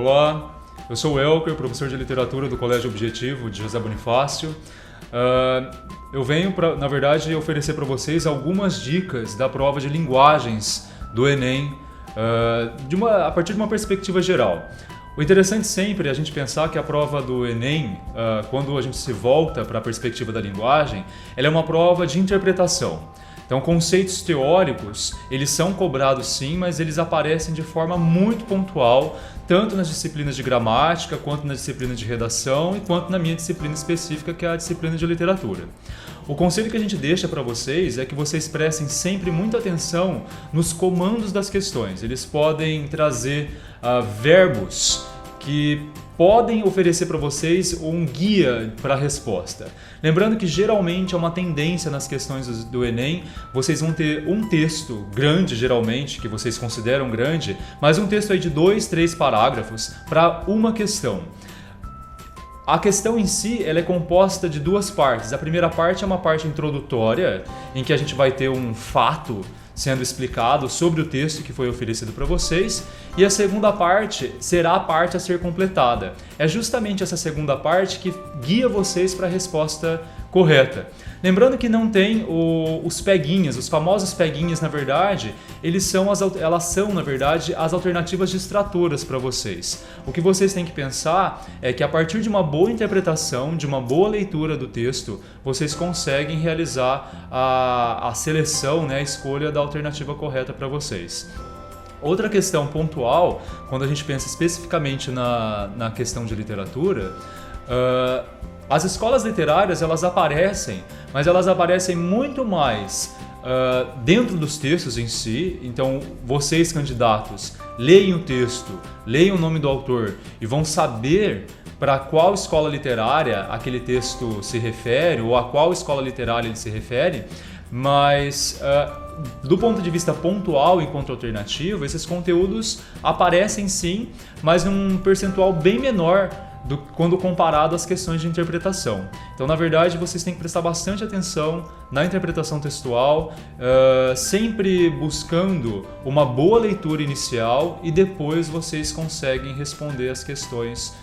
Olá, eu sou o Elker, professor de literatura do Colégio Objetivo de José Bonifácio. Eu venho, na verdade, oferecer para vocês algumas dicas da prova de linguagens do Enem, a partir de uma perspectiva geral. O interessante sempre é a gente pensar que a prova do Enem, quando a gente se volta para a perspectiva da linguagem, ela é uma prova de interpretação. Então, conceitos teóricos, eles são cobrados sim, mas eles aparecem de forma muito pontual, tanto nas disciplinas de gramática, quanto na disciplina de redação e quanto na minha disciplina específica, que é a disciplina de literatura. O conselho que a gente deixa para vocês é que vocês prestem sempre muita atenção nos comandos das questões. Eles podem trazer verbos que podem oferecer para vocês um guia para a resposta. Lembrando que geralmente é uma tendência nas questões do Enem, vocês vão ter um texto grande, geralmente, que vocês consideram grande, mas um texto aí de 2, 3 parágrafos para uma questão. A questão em si ela é composta de duas partes. A primeira parte é uma parte introdutória, em que a gente vai ter um fato sendo explicado sobre o texto que foi oferecido para vocês, e a segunda parte será a parte a ser completada. É justamente essa segunda parte que guia vocês para a resposta correta. Lembrando que não tem os peguinhas, os famosos peguinhas, na verdade, elas são, na verdade, as alternativas distratoras para vocês. O que vocês têm que pensar é que a partir de uma boa interpretação, de uma boa leitura do texto, vocês conseguem realizar a seleção, a escolha da alternativa correta para vocês. Outra questão pontual, quando a gente pensa especificamente na questão de literatura, as escolas literárias elas aparecem, mas elas aparecem muito mais dentro dos textos em si. Então, vocês, candidatos, leem o texto, leem o nome do autor e vão saber para qual escola literária aquele texto se refere ou a qual escola literária ele se refere, mas do ponto de vista pontual enquanto alternativa, esses conteúdos aparecem sim, mas num percentual bem menor quando comparado às questões de interpretação. Então, na verdade, vocês têm que prestar bastante atenção na interpretação textual, sempre buscando uma boa leitura inicial e depois vocês conseguem responder as questões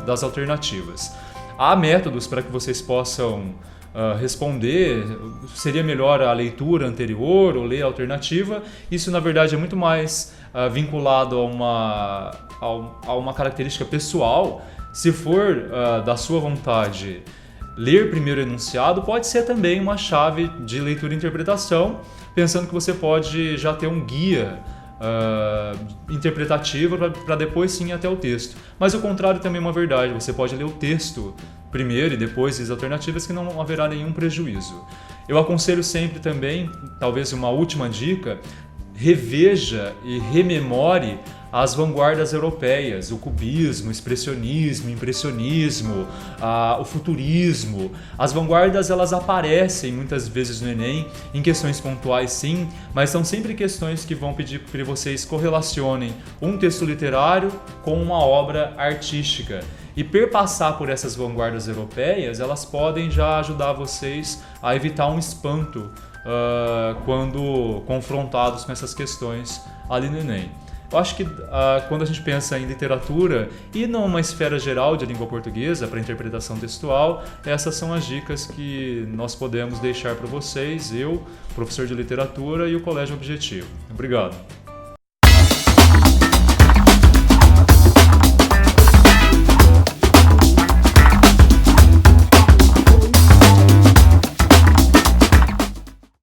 das alternativas. Há métodos para que vocês possam responder. Seria melhor a leitura anterior ou ler a alternativa. Isso, na verdade, é muito mais vinculado a uma característica pessoal. Se for da sua vontade ler primeiro o enunciado, pode ser também uma chave de leitura e interpretação, pensando que você pode já ter um guia interpretativo para depois sim ir até o texto. Mas o contrário também é uma verdade, você pode ler o texto primeiro e depois as alternativas, que não haverá nenhum prejuízo. Eu aconselho sempre também, talvez uma última dica, reveja e rememore as vanguardas europeias, o cubismo, o expressionismo, o impressionismo, o futurismo. As vanguardas elas aparecem muitas vezes no Enem, em questões pontuais sim, mas são sempre questões que vão pedir para vocês correlacionem um texto literário com uma obra artística. E perpassar por essas vanguardas europeias, elas podem já ajudar vocês a evitar um espanto quando confrontados com essas questões ali no Enem. Eu acho que quando a gente pensa em literatura e numa esfera geral de língua portuguesa para interpretação textual, essas são as dicas que nós podemos deixar para vocês, eu, professor de literatura, e o Colégio Objetivo. Obrigado.